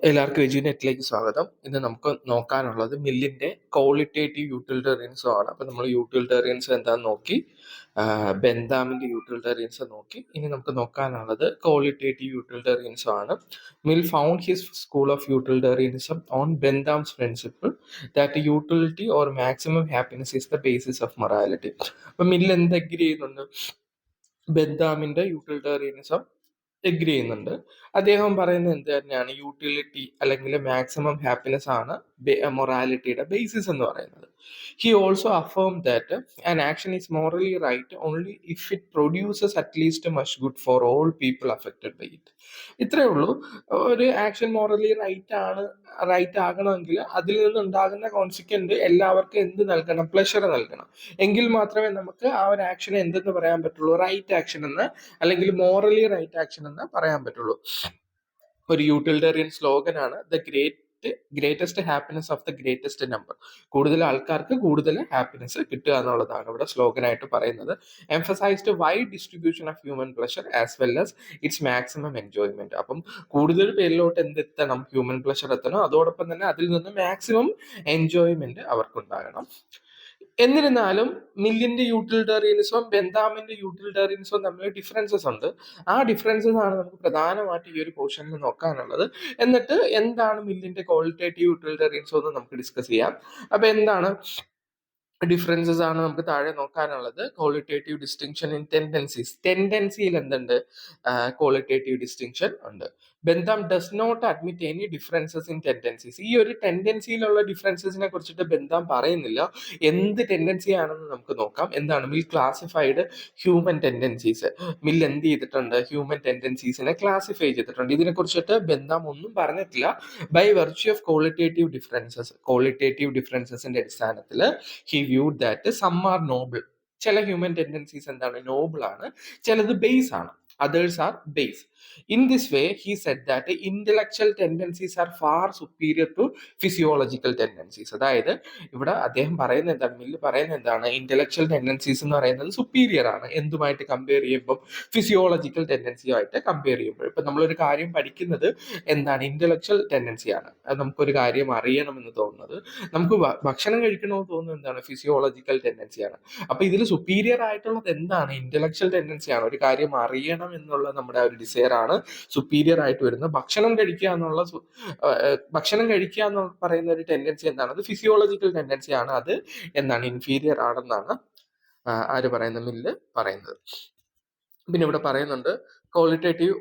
എല്ലാവർക്കും എജ്യൂനെറ്റിലേക്ക് സ്വാഗതം. ഇന്ന് നമുക്ക് നോക്കാനുള്ളത് മില്ലിന്റെ ക്വാളിറ്റേറ്റീവ് യൂട്ടിലിറ്റേറിയൻസും ആണ്. അപ്പൊ നമ്മൾ യൂട്ടിലിറ്റേറിയൻസ് എന്താന്ന് നോക്കി, ബെന്താമിന്റെ യൂട്ടിലിറ്റേറിയൻസ് നോക്കി. ഇനി നമുക്ക് നോക്കാനുള്ളത് ക്വാളിറ്റേറ്റീവ് യൂട്ടിലിറ്റേറിയൻസും ആണ്. Mill found his school of utilitarianism on Bentham's principle that utility or maximum happiness is the basis of morality. അപ്പൊ മില്ല് എന്ത് അഗ്രി ചെയ്യുന്നുണ്ട്? ബെന്താമിന്റെ യൂട്ടിലിറ്റേറിയനിസം എഗ്രി ചെയ്യുന്നുണ്ട്. അദ്ദേഹം പറയുന്നത് എന്ത് തന്നെയാണ്? യൂട്ടിലിറ്റി അല്ലെങ്കിൽ മാക്സിമം ഹാപ്പിനെസ് ആണ് മൊറാലിറ്റിയുടെ ബേസിസ് എന്ന് പറയുന്നത്. He also affirm that an action is morally right only if it produces at least much good for all people affected by it. ഇത്രയേ ഉള്ളൂ. ഒരു ആക്ഷൻ മോറലി റൈറ്റ് ആകണമെങ്കിൽ അതിൽ നിന്നുണ്ടാകുന്ന കോൺസിക്വന്റ് എല്ലാവർക്കും എന്ത് നൽകണം? പ്ലഷർ നൽകണം. എങ്കിൽ മാത്രമേ നമുക്ക് ആ ഒരു ആക്ഷനെ എന്തെന്ന് പറയാൻ പറ്റുള്ളൂ? റൈറ്റ് ആക്ഷൻ എന്ന്, അല്ലെങ്കിൽ മോറലി റൈറ്റ് ആക്ഷൻ എന്ന് പറയാൻ പറ്റുള്ളൂ. ഒരു യൂട്ടിലിറ്റേറിയൻ സ്ലോഗനാണ് greatest happiness of the greatest number. കൂടുതൽ ആൾക്കാർക്ക് കൂടുതൽ ഹാപ്പിനെസ് കിട്ടുക എന്നുള്ളതാണ് ഇവിടെ സ്ലോഗനായിട്ട് പറയുന്നത്. Emphasised wide distribution of human pleasure as well as its maximum enjoyment. അപ്പം കൂടുതൽ പേരിലോട്ട് എന്തെത്തണം? ഹ്യൂമൻ പ്ലഷർ എത്തണം. അതോടൊപ്പം തന്നെ അതിൽ നിന്ന് മാക്സിമം എൻജോയ്മെന്റ് അവർക്കുണ്ടാകണം. എന്നിരുന്നാലും മില്ലിന്റെ യൂട്ടിലിറ്റേറിയനിസവും ബെന്താമിന്റെ യൂട്ടിലിറ്റേറിയനിസവും തമ്മിൽ ഡിഫറൻസസ് ഉണ്ട്. ആ ഡിഫറൻസസ് ആണ് നമുക്ക് പ്രധാനമായിട്ട് ഈ ഒരു പോർഷനിൽ നോക്കാനുള്ളത്. എന്നിട്ട് എന്താണ് മില്ലിന്റെ ക്വാളിറ്റേറ്റീവ് യൂട്ടിലിറ്റേറിയനിസം എന്ന് നമുക്ക് ഡിസ്കസ് ചെയ്യാം. അപ്പൊ എന്താണ് ഡിഫറൻസസ് ആണ് നമുക്ക് താഴെ നോക്കാനുള്ളത്. ക്വാളിറ്റേറ്റീവ് ഡിസ്റ്റിങ്ഷൻ ഇൻ ടെൻഡൻസിയിൽ എന്തുണ്ട്? ക്വാളിറ്റേറ്റീവ് ഡിസ്റ്റിങ്ഷൻ ഉണ്ട്. Bentham does not admit any differences in tendencies. ഈ ഒരു ടെൻഡൻസിയിലുള്ള ഡിഫറൻസസിനെ കുറിച്ചിട്ട് ബെന്താം പറയുന്നില്ല. എന്ത് ടെൻഡൻസി ആണെന്ന് നമുക്ക് നോക്കാം. എന്താണ്? Mill classified human tendencies. Mill എന്ത് ചെയ്തിട്ടുണ്ട്? ഹ്യൂമൻ ടെൻഡൻസീസിനെ ക്ലാസിഫൈ ചെയ്തിട്ടുണ്ട്. ഇതിനെ കുറിച്ചിട്ട് ബെന്താം ഒന്നും പറഞ്ഞിട്ടില്ല. ബൈ വെർച്യൂ ഓഫ് ക്വാളിറ്റേറ്റീവ് ഡിഫറൻസസിന്റെ അടിസ്ഥാനത്തിൽ he viewed that some are noble. ചില ഹ്യൂമൻ ടെൻഡൻസീസ് എന്താണ്? നോബിൾ ആണ്. ചിലത് ബേസ് ആണ്. Others are base. In this way, he said that intellectual tendencies are far superior to physiological tendencies. അതായത് ഇവിടെ അദ്ദേഹം പറയുന്നത് എന്താണ്? മില്ല് പറയുന്നത് എന്താണ്? ഇന്റലക്ച്വൽ ടെൻഡൻസീസ് എന്ന് പറയുന്നത് സുപ്പീരിയർ ആണ്. എന്തുമായിട്ട് കമ്പയർ ചെയ്യുമ്പോൾ? ഫിസിയോളജിക്കൽ ടെൻഡൻസിയുമായിട്ട് കമ്പയർ ചെയ്യുമ്പോൾ. ഇപ്പൊ നമ്മളൊരു കാര്യം പഠിക്കുന്നത് എന്താണ്? ഇന്റലക്ച്വൽ ടെൻഡൻസിയാണ്. അത് നമുക്കൊരു കാര്യം അറിയണമെന്ന് തോന്നുന്നത്, നമുക്ക് ഭക്ഷണം കഴിക്കണമെന്ന് തോന്നുന്നത് എന്താണ്? ഫിസിയോളജിക്കൽ ടെൻഡൻസിയാണ്. അപ്പൊ ഇതിൽ സുപ്പീരിയർ ആയിട്ടുള്ളത് എന്താണ്? ഇന്റലക്ച്വൽ ടെൻഡൻസിയാണ്. ഒരു കാര്യം അറിയണം എന്നുള്ള നമ്മുടെ ഒരു ഡിസയർ ആണ് സുപ്പീരിയർ ആയിട്ട് വരുന്നത്. ഭക്ഷണം കഴിക്കുക എന്ന് പറയുന്ന ഒരു ടെൻഡൻസി എന്താണ്? അത് ഫിസിയോളജിക്കൽ ടെൻഡൻസി ആണ്. അത് എന്താണ്? ഇൻഫീരിയർ ആണെന്നാണ് ആര് പറയുന്നത്? മില്ല് പറയുന്നത്. പിന്നെ ഇവിടെ പറയുന്നുണ്ട് qualitative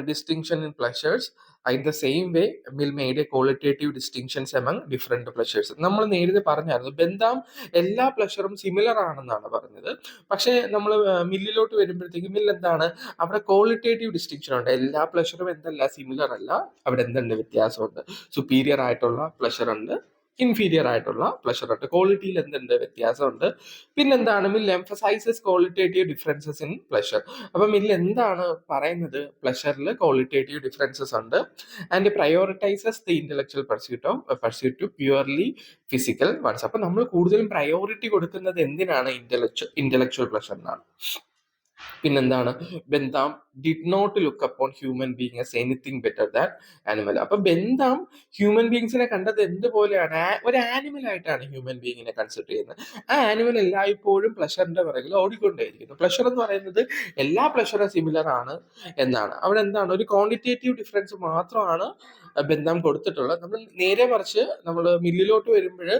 distinction in pleasures. In the same way mill made A qualitative distinctions among different pleasures. നമ്മൾ നേരത്തെ പറഞ്ഞായിരുന്നു ബെന്താം എല്ലാ പ്ലഷറും സിമിലർ ആണെന്നാണ് പറഞ്ഞത്. പക്ഷേ നമ്മൾ മില്ലിലോട്ട് വരുമ്പോഴത്തേക്ക് മില്ല് എന്താണ്? അവിടെ ക്വാളിറ്റേറ്റീവ് ഡിസ്റ്റിങ്ഷൻ ഉണ്ട്. എല്ലാ പ്ലഷറും എന്തല്ല? സിമിലർ അല്ല. അവിടെ എന്തുണ്ട്? വ്യത്യാസമുണ്ട്. സുപ്പീരിയർ ആയിട്ടുള്ള പ്ലഷർ ഉണ്ട്, ഇൻഫീരിയർ ആയിട്ടുള്ള പ്ലഷർ ഉണ്ട്. ക്വാളിറ്റിയിൽ എന്തുണ്ട്? വ്യത്യാസമുണ്ട്. പിന്നെന്താണ്? Mill emphasises qualitative differences in pleasure. അപ്പൊ മിൽ എന്താണ് പറയുന്നത്? പ്ലഷറിൽ ക്വാളിറ്റേറ്റീവ് ഡിഫറൻസസ് ഉണ്ട്. And prioritises the intellectual pursuit to purely physical ones. അപ്പൊ നമ്മൾ കൂടുതലും പ്രയോറിറ്റി കൊടുക്കുന്നത് എന്തിനാണ്? ഇന്റലക്ച്വൽ പ്ലഷറിനാണ്. പിന്നെന്താണ്? Bentham did not look upon human being as anything better than animal. അപ്പൊ ബെന്താം ഹ്യൂമൻ ബീങ്സിനെ കണ്ടത് എന്തുപോലെയാണ്? ഒരു ആനിമൽ ആയിട്ടാണ് ഹ്യൂമൻ ബീങ്ങിനെ കൺസിഡർ ചെയ്യുന്നത്. ആ ആനിമൽ എല്ലായ്പ്പോഴും പ്ലഷറിന്റെ പിറകിൽ ഓടിക്കൊണ്ടേയിരിക്കുന്നു. പ്ലഷർ എന്ന് പറയുന്നത് എല്ലാ പ്ലഷറും സിമിലർ ആണ് എന്നാണ്. അവിടെ എന്താണ്? ഒരു ക്വാണ്ടിറ്റേറ്റീവ് ഡിഫറൻസ് മാത്രമാണ് ബെന്താം കൊടുത്തിട്ടുള്ളത്. നമ്മൾ നേരെ മറിച്ച് നമ്മൾ മില്ലിലോട്ട് വരുമ്പോൾ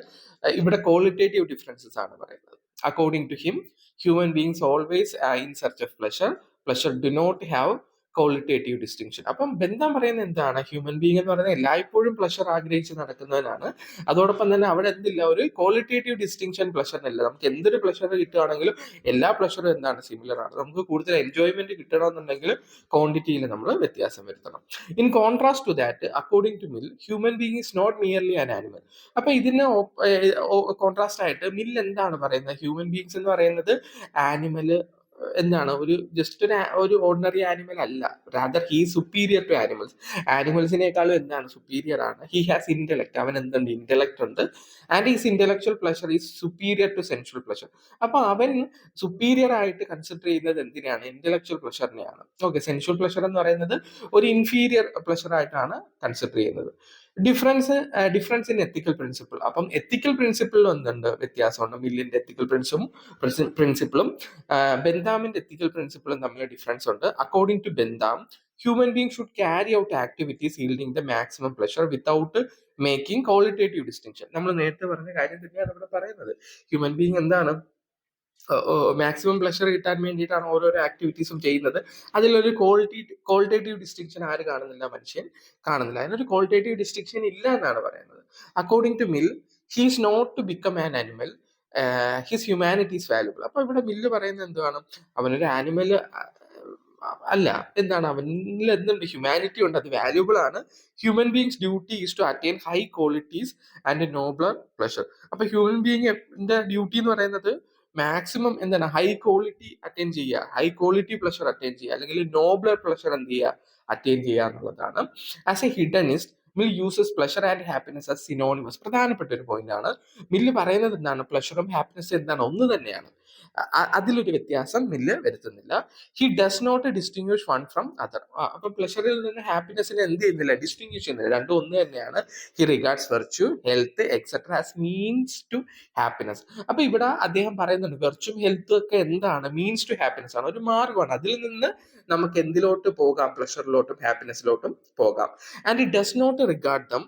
ഇവിടെ ക്വാളിറ്റേറ്റീവ് ഡിഫറൻസസ് ആണ് പറയുന്നത്. According to him, human beings always are in search of pleasure. Pleasure do not have qualitative distinction. അപ്പം ബെന്താം പറയുന്നത് എന്താണ്? ഹ്യൂമൻ ബീങ് എന്ന് പറയുന്നത് എല്ലായ്പ്പോഴും പ്ലഷർ ആഗ്രഹിച്ച് നടക്കുന്നവനാണ്. അതോടൊപ്പം തന്നെ അവിടെ എന്തില്ല? ഒരു ക്വാളിറ്റേറ്റീവ് ഡിസ്റ്റിങ്ഷൻ പ്ലഷറിനില്ല. നമുക്ക് എന്തൊരു പ്ലഷർ കിട്ടുകയാണെങ്കിലും എല്ലാ പ്ലഷറും എന്താണ്? സിമിലർ ആണ്. നമുക്ക് കൂടുതൽ എൻജോയ്മെന്റ് കിട്ടണമെന്നുണ്ടെങ്കിൽ ക്വാണ്ടിറ്റിയിൽ നമ്മൾ വ്യത്യാസം വരുത്തണം. In contrast to that, according to Mill, human being is not merely an animal. അപ്പൊ ഇതിന് കോൺട്രാസ്റ്റ് ആയിട്ട് മിൽ എന്താണ് പറയുന്നത്? ഹ്യൂമൻ ബീങ്സ് എന്ന് പറയുന്നത് ആനിമൽ എന്താണ് ഒരു ജസ്റ്റ് ഒരു ഓർഡിനറി ആനിമൽ അല്ല, rather he superior to animals. ആനിമൽസിനേക്കാളും എന്താണ് സുപ്പീരിയർ ആണ്. ഹി ഹാസ് ഇന്റലക്ട്, അവൻ എന്തുണ്ട്, ഇന്റലക്ട് ഉണ്ട്. And is intellectual pleasure is superior to sensual pleasure. അപ്പൊ അവൻ സുപ്പീരിയർ ആയിട്ട് കൺസിഡർ ചെയ്യുന്നത് എന്തിനാണ്, ഇന്റലക്ച്വൽ പ്ലഷറിനെയാണ്. ഓക്കെ, സെൻഷ്വൽ പ്ലഷർ എന്ന് പറയുന്നത് ഒരു ഇൻഫീരിയർ പ്ലഷർ ആയിട്ടാണ് കൺസിഡർ ചെയ്യുന്നത്. Difference in ethical principle. അപ്പം എത്തിക്കൽ പ്രിൻസിപ്പിളിൽ എന്തുണ്ട്, വ്യത്യാസമുണ്ട്. മില്ലിന്റെ എത്തിക്കൽ പ്രിൻസിപ്പിളും ബെന്താമിന്റെ എത്തിക്കൽ പ്രിൻസിപ്പിളും തമ്മിൽ ഡിഫറൻസ് ഉണ്ട്. According to Bentham, human being should carry out activities yielding the maximum pleasure without making qualitative distinction. നമ്മൾ നേരത്തെ പറഞ്ഞ കാര്യം തന്നെയാണ് ഇവിടെ പറയുന്നത്. ഹ്യൂമൻ ബീങ് എന്താണ്, മാക്സിമം പ്ലഷർ കിട്ടാൻ വേണ്ടിയിട്ടാണ് ഓരോരോ ആക്ടിവിറ്റീസും ചെയ്യുന്നത്. അതിലൊരു ക്വാളിറ്റേറ്റീവ് ഡിസ്റ്റിങ്ഷൻ ആര് കാണുന്നില്ല, മനുഷ്യൻ കാണുന്നില്ല. അതിനൊരു ക്വാളിറ്റേറ്റീവ് ഡിസ്റ്റിങ്ഷൻ ഇല്ല എന്നാണ് പറയുന്നത്. According to Mill, he's not to become an animal, his humanity is valuable. അപ്പൊ ഇവിടെ മില്ല് പറയുന്നത് എന്താണ്, അവനൊരു ആനിമൽ അല്ല, എന്താണ്, അവനിൽ എന്തുണ്ട്, ഹ്യൂമാനിറ്റി ഉണ്ട്, അത് വാല്യൂബിൾ ആണ്. Human beings duty is to attain high qualities and nobler pleasure. അപ്പൊ ഹ്യൂമൻ ബീങ്ങിന്റെ ഡ്യൂട്ടി എന്ന് പറയുന്നത് മാക്സിമം എന്താണ്, ഹൈ ക്വാളിറ്റി അറ്റൈൻ ചെയ്യുക, ഹൈ ക്വാളിറ്റി പ്ലഷർ അറ്റൈൻ ചെയ്യുക, അല്ലെങ്കിൽ നോബ്ലർ പ്ലഷർ എന്ത് ചെയ്യുക, അറ്റൈൻ ചെയ്യുക എന്നുള്ളതാണ്. As a hedonist, Mill uses pleasure and happiness as synonymous. പ്രധാനപ്പെട്ട ഒരു പോയിന്റ് ആണ്. മില്ല് പറയുന്നത് എന്താണ്, പ്ലഷറും ഹാപ്പിനെസ്സും എന്താണ്, ഒന്ന് തന്നെയാണ്. അതിലൊരു വ്യത്യാസം മില്ല് വരുത്തുന്നില്ല. He does not distinguish one from other. അപ്പൊ പ്ലഷറിൽ നിന്ന് ഹാപ്പിനെസ്സിനെ എന്ത് ചെയ്യുന്നില്ല, ഡിസ്റ്റിങ്വിഷ് ചെയ്യുന്നില്ല, രണ്ടും ഒന്ന് തന്നെയാണ്. He regards virtue, health etcetera as means to happiness. അപ്പൊ ഇവിടെ അദ്ദേഹം പറയുന്നുണ്ട് വെർച്യും ഹെൽത്തും ഒക്കെ എന്താണ്, മീൻസ് ടു ഹാപ്പിനെസ് ആണ്, ഒരു മാർഗമാണ്. അതിൽ നിന്ന് നമുക്ക് എന്തിലോട്ട് പോകാം, പ്ലഷറിലോട്ടും ഹാപ്പിനെസ്സിലോട്ടും പോകാം. And it does not regard them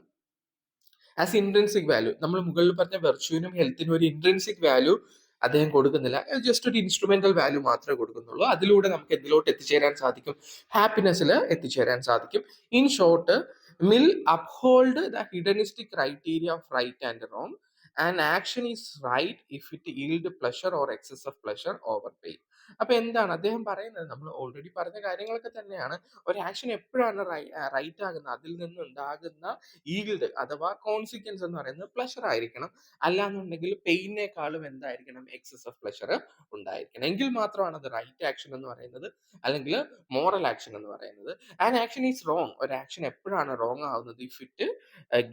as intrinsic value. നമ്മൾ മുകളിൽ പറഞ്ഞ വെർച്യൂവിനും ഹെൽത്തിനും ഒരു ഇൻട്രിൻസിക് വാല്യൂ അദ്ദേഹം കൊടുക്കുന്നില്ല. ജസ്റ്റ് ഒരു ഇൻസ്ട്രുമെന്റൽ വാല്യൂ മാത്രമേ കൊടുക്കുന്നുള്ളൂ. അതിലൂടെ നമുക്ക് എന്തിലോട്ട് എത്തിച്ചേരാൻ സാധിക്കും, ഹാപ്പിനെസ്സിൽ എത്തിച്ചേരാൻ സാധിക്കും. In short, Mill uphold the hedonistic criteria of right and wrong. And action is right if it yield pleasure or excess of pleasure over pain. അപ്പൊ എന്താണ് അദ്ദേഹം പറയുന്നത്, നമ്മൾ ഓൾറെഡി പറഞ്ഞ കാര്യങ്ങളൊക്കെ തന്നെയാണ്. ഒരു ആക്ഷൻ എപ്പോഴാണ് റൈറ്റ് ആകുന്നത്, അതിൽ നിന്നുണ്ടാകുന്ന ഈൽഡ് അഥവാ കോൺസിക്വൻസ് എന്ന് പറയുന്നത് പ്ലഷർ ആയിരിക്കണം. അല്ലാന്നുണ്ടെങ്കിൽ പെയിനേക്കാളും എന്തായിരിക്കണം, എക്സസ് ഓഫ് പ്ലഷർ ഉണ്ടായിരിക്കണം. എങ്കിൽ മാത്രമാണ് അത് റൈറ്റ് ആക്ഷൻ എന്ന് പറയുന്നത്, അല്ലെങ്കിൽ മോറൽ ആക്ഷൻ എന്ന് പറയുന്നത്. And action is wrong. ഒരു ആക്ഷൻ എപ്പോഴാണ് റോങ് ആവുന്നത്, if it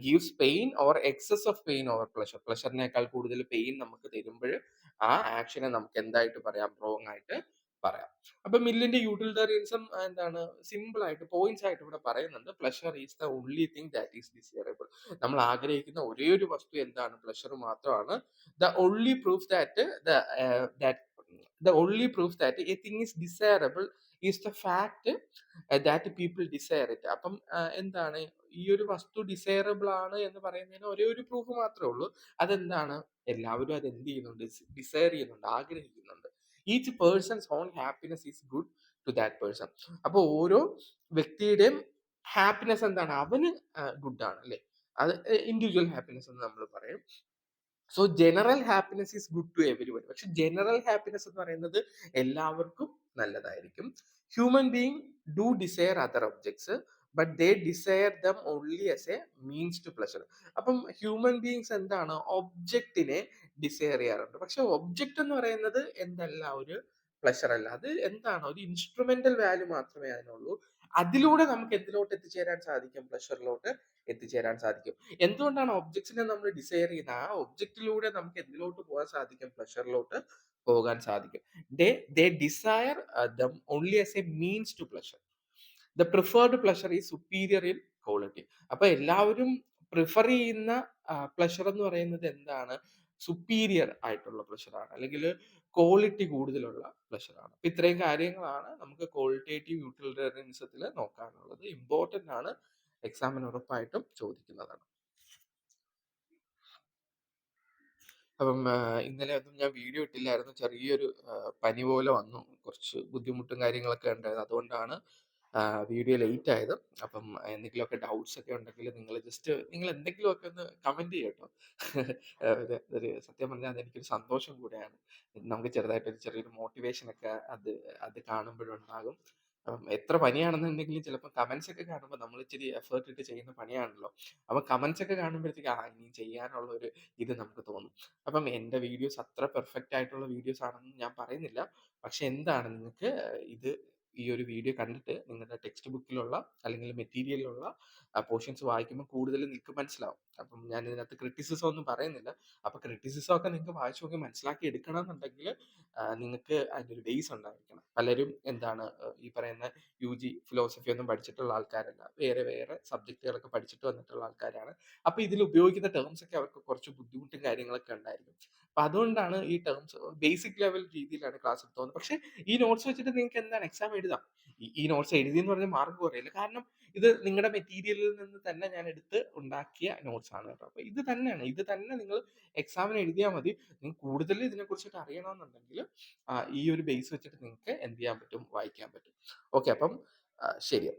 gives pain or excess of pain over pleasure. പ്ലഷറിനേക്കാൾ കൂടുതൽ പെയിൻ നമുക്ക് തരുമ്പോൾ ആ ആക്ഷനെ നമുക്ക് എന്തായിട്ട് പറയാം, റോങ് ആയിട്ട് പറയാം. അപ്പൊ മില്ലിന്റെ യൂട്ടിലിറ്റേറിയൻസം എന്താണ്, സിമ്പിൾ ആയിട്ട് പോയിന്റ്സ് ആയിട്ട് ഇവിടെ പറയുന്നുണ്ട്. Pleasure is the only thing that is desirable. നമ്മൾ ആഗ്രഹിക്കുന്ന ഒരേ ഒരു വസ്തു എന്താണ്, പ്ലഷർ മാത്രമാണ്. The only proof that the only proof that a thing is desirable is the fact that people desire it. അപ്പം എന്താണ്, ഈ ഒരു വസ്തു ഡിസൈറബിൾ ആണ് എന്ന് പറയുന്നതിന് ഒരേ ഒരു പ്രൂഫ് മാത്രമേ ഉള്ളൂ. അതെന്താണ്, എല്ലാവരും അത് എന്ത് ചെയ്യുന്നുണ്ട്, ഡിസയർ ചെയ്യുന്നുണ്ട്, ആഗ്രഹിക്കുന്നുണ്ട്. Each persons own happiness is good to that person. അപ്പൊ ഓരോ വ്യക്തിയുടെയും ഹാപ്പിനെസ് എന്താണ്, അവന് ഗുഡ് ആണ് അല്ലെ, അത് ഇൻഡിവിജ്വൽ ഹാപ്പിനെസ് എന്ന് നമ്മൾ പറയും. So general happiness is good to every one. പക്ഷെ ജനറൽ ഹാപ്പിനെസ് എന്ന് പറയുന്നത് എല്ലാവർക്കും നല്ലതായിരിക്കും. Human being do desire other objects, but they desire them only as a means to pleasure. അപ്പം ഹ്യൂമൻ ബീങ്സ് എന്താണ്, ഒബ്ജക്റ്റിനെ ഡിസയർ ചെയ്യാറുണ്ട്. പക്ഷെ ഒബ്ജക്റ്റ് എന്ന് പറയുന്നത് എന്തല്ല, ഒരു പ്ലഷർ അല്ല. അത് എന്താണ്, ഒരു ഇൻസ്ട്രുമെന്റൽ വാല്യൂ മാത്രമേ അതിനുള്ളൂ. അതിലൂടെ നമുക്ക് എന്തിലോട്ട് എത്തിച്ചേരാൻ സാധിക്കും, പ്ലഷറിലോട്ട് എത്തിച്ചേരാൻ സാധിക്കും. എന്തുകൊണ്ടാണ് ഒബ്ജക്ട്സിനെ നമ്മൾ ഡിസയർ ചെയ്യുന്നത്, ആ ഒബ്ജക്റ്റിലൂടെ നമുക്ക് എന്തിലോട്ട് പോകാൻ സാധിക്കും, പ്ലഷറിലോട്ട് പോകാൻ സാധിക്കും. They desire them only as a means to pleasure. The preferred pleasure is superior in quality. അപ്പൊ എല്ലാവരും പ്രിഫർ ചെയ്യുന്ന പ്ലഷർ എന്ന് പറയുന്നത് എന്താണ്, സുപ്പീരിയർ ആയിട്ടുള്ള പ്ലഷറാണ്, അല്ലെങ്കിൽ ക്വാളിറ്റി കൂടുതലുള്ള പ്ലഷറാണ്. അപ്പൊ ഇത്രയും കാര്യങ്ങളാണ് നമുക്ക് ക്വാളിറ്റേറ്റീവ് യൂട്ടിലിറ്റേറിയനിസത്തിൽ നോക്കാനുള്ളത്. ഇമ്പോർട്ടന്റ് ആണ്, എക്സാമിന് ഉറപ്പായിട്ടും ചോദിക്കുന്നതാണ്. അപ്പം ഇന്നലെ ഒന്നും ഞാൻ വീഡിയോ ഇട്ടില്ലായിരുന്നു. ചെറിയൊരു പനി പോലെ വന്നു. കുറച്ച് ബുദ്ധിമുട്ടും കാര്യങ്ങളൊക്കെ ഉണ്ടായിരുന്നു. അതുകൊണ്ടാണ് വീഡിയോ ലേറ്റ് ആയത്. അപ്പം എന്തെങ്കിലുമൊക്കെ ഡൗട്ട്സ് ഒക്കെ ഉണ്ടെങ്കിൽ നിങ്ങൾ എന്തെങ്കിലുമൊക്കെ ഒന്ന് കമന്റ് ചെയ്യട്ടോ. ഒരു സത്യം പറഞ്ഞാൽ അതെനിക്കൊരു സന്തോഷം കൂടെയാണ്. നമുക്ക് ചെറുതായിട്ടൊരു ചെറിയൊരു മോട്ടിവേഷൻ ഒക്കെ അത് കാണുമ്പോഴുണ്ടാകും. അപ്പം എത്ര പണിയാണെന്നുണ്ടെങ്കിലും ചിലപ്പോൾ കമന്റ്സ് ഒക്കെ കാണുമ്പോൾ നമ്മൾ ഇച്ചിരി എഫേർട്ട് ഇട്ട് ചെയ്യുന്ന പണിയാണല്ലോ. അപ്പം കമന്റ്സ് ഒക്കെ കാണുമ്പോഴത്തേക്ക് ഇനി ചെയ്യാനുള്ള ഒരു ഇത് നമുക്ക് തോന്നും. അപ്പം എൻ്റെ വീഡിയോസ് അത്ര പെർഫെക്റ്റ് ആയിട്ടുള്ള വീഡിയോസ് ആണെന്ന് ഞാൻ പറയുന്നില്ല. പക്ഷെ എന്താണ് നിങ്ങൾക്ക് ഇത് ഈ ഒരു വീഡിയോ കണ്ടിട്ട് നിങ്ങളുടെ ടെക്സ്റ്റ് ബുക്കിലുള്ള അല്ലെങ്കിൽ മെറ്റീരിയലിലുള്ള പോർഷൻസ് വായിക്കുമ്പോൾ കൂടുതൽ നിങ്ങൾക്ക് മനസ്സിലാവും. അപ്പം ഞാൻ ഇതിനകത്ത് ക്രിറ്റിസിസം ഒന്നും പറയുന്നില്ല. അപ്പൊ ക്രിറ്റിസിസം ഒക്കെ നിങ്ങൾക്ക് വായിച്ചു നോക്കി മനസ്സിലാക്കി എടുക്കണം എന്നുണ്ടെങ്കിൽ നിങ്ങൾക്ക് അതിൻ്റെ ഒരു ബേസ് ഉണ്ടായിരിക്കണം. പലരും എന്താണ് ഈ പറയുന്ന UG ഫിലോസഫി ഒന്നും പഠിച്ചിട്ടുള്ള ആൾക്കാരല്ല. വേറെ വേറെ സബ്ജക്റ്റുകളൊക്കെ പഠിച്ചിട്ട് വന്നിട്ടുള്ള ആൾക്കാരാണ്. അപ്പൊ ഇതിൽ ഉപയോഗിക്കുന്ന ടേംസ് ഒക്കെ അവർക്ക് കുറച്ച് ബുദ്ധിമുട്ടും കാര്യങ്ങളൊക്കെ ഉണ്ടായിരിക്കും. അപ്പൊ അതുകൊണ്ടാണ് ഈ ടേംസ് ബേസിക് ലെവൽ രീതിയിലാണ് ക്ലാസ് എടുത്ത് പോകുന്നത്. പക്ഷെ ഈ നോട്ട്സ് വെച്ചിട്ട് നിങ്ങൾക്ക് എന്താണ് എക്സാം എഴുതാം. ഈ നോട്ട്സ് എഴുതി എന്ന് പറഞ്ഞാൽ മാർക്ക് കുറയില്ല. കാരണം ഇത് നിങ്ങളുടെ മെറ്റീരിയലിൽ നിന്ന് തന്നെ ഞാൻ എടുത്ത് ഉണ്ടാക്കിയ നോട്ട്സ് ആണ് കേട്ടോ. അപ്പൊ ഇത് തന്നെയാണ്. ഇത് തന്നെ നിങ്ങൾ എക്സാമിന് എഴുതിയാൽ മതി. നിങ്ങൾക്ക് കൂടുതൽ ഇതിനെക്കുറിച്ചിട്ട് അറിയണമെന്നുണ്ടെങ്കിൽ ഈ ഒരു ബേസ് വെച്ചിട്ട് നിങ്ങൾക്ക് എന്ത് ചെയ്യാൻ പറ്റും? വായിക്കാൻ പറ്റും. ഓക്കെ. അപ്പം ശരി.